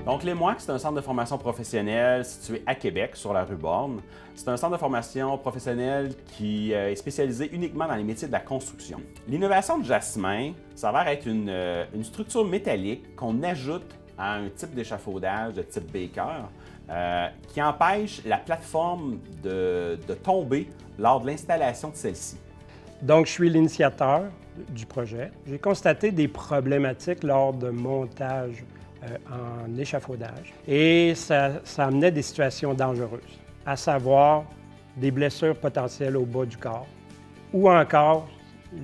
Donc, les MOAC, c'est un centre de formation professionnelle situé à Québec, sur la rue Borne. C'est un centre de formation professionnelle qui est spécialisé uniquement dans les métiers de la construction. L'innovation de Jasmin s'avère être une structure métallique qu'on ajoute à un type d'échafaudage de type Baker qui empêche la plateforme de tomber lors de l'installation de celle-ci. Donc, je suis l'initiateur du projet. J'ai constaté des problématiques lors de montage en échafaudage et ça amenait des situations dangereuses, à savoir des blessures potentielles au bas du corps ou encore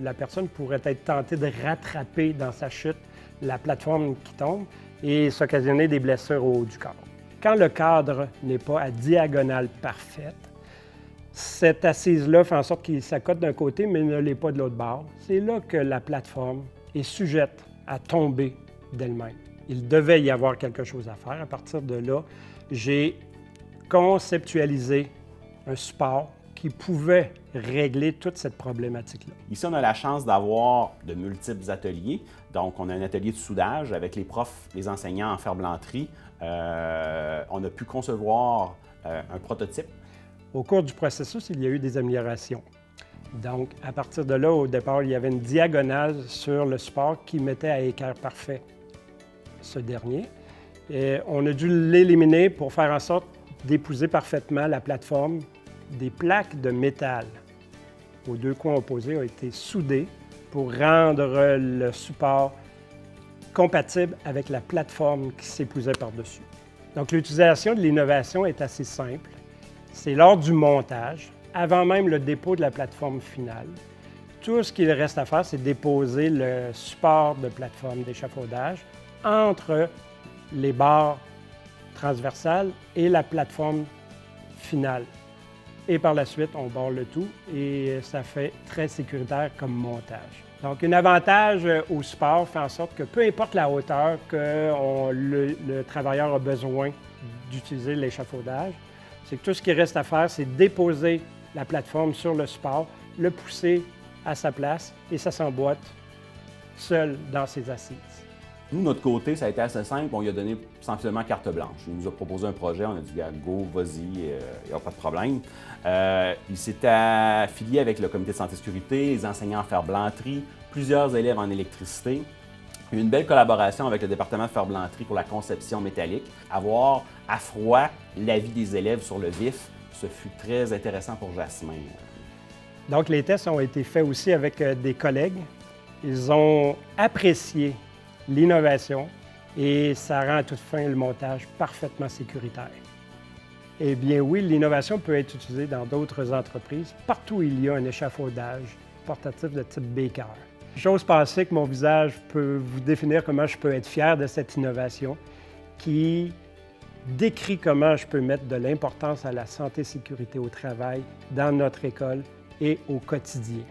la personne pourrait être tentée de rattraper dans sa chute la plateforme qui tombe et s'occasionner des blessures au haut du corps. Quand le cadre n'est pas à diagonale parfaite, cette assise-là fait en sorte qu'il s'accote d'un côté, mais ne l'est pas de l'autre bord. C'est là que la plateforme est sujette à tomber d'elle-même. Il devait y avoir quelque chose à faire. À partir de là, j'ai conceptualisé un support qui pouvait régler toute cette problématique-là. Ici, on a la chance d'avoir de multiples ateliers. Donc, on a un atelier de soudage avec les profs, les enseignants en ferblanterie. On a pu concevoir un prototype. Au cours du processus, il y a eu des améliorations. Donc, à partir de là, au départ, il y avait une diagonale sur le support qui mettait à équerre parfait ce dernier. Et on a dû l'éliminer pour faire en sorte d'épouser parfaitement la plateforme. Des plaques de métal aux deux coins opposés ont été soudées pour rendre le support compatible avec la plateforme qui s'épousait par-dessus. Donc, l'utilisation de l'innovation est assez simple. C'est lors du montage, avant même le dépôt de la plateforme finale. Tout ce qu'il reste à faire, c'est déposer le support de plateforme d'échafaudage entre les barres transversales et la plateforme finale. Et par la suite, on barre le tout et ça fait très sécuritaire comme montage. Donc, un avantage au support fait en sorte que peu importe la hauteur que le travailleur a besoin d'utiliser l'échafaudage, c'est que tout ce qui reste à faire, c'est déposer la plateforme sur le support, le pousser à sa place et ça s'emboîte seul dans ses assises. Nous, de notre côté, ça a été assez simple. On lui a donné simplement carte blanche. Il nous a proposé un projet, on a dit « go, vas-y, il n'y a pas de problème ». Il s'était affilié avec le comité de santé et sécurité, les enseignants en ferblanterie, plusieurs élèves en électricité. Il y a eu une belle collaboration avec le département de ferblanterie pour la conception métallique. Avoir à froid l'avis des élèves sur le vif, ce fut très intéressant pour Jasmin. Donc, les tests ont été faits aussi avec des collègues. Ils ont apprécié l'innovation et ça rend à toute fin le montage parfaitement sécuritaire. Eh bien oui, l'innovation peut être utilisée dans d'autres entreprises, partout où il y a un échafaudage portatif de type Baker. J'ose penser que mon visage peut vous définir comment je peux être fier de cette innovation qui décrit comment je peux mettre de l'importance à la santé et sécurité au travail dans notre école et au quotidien.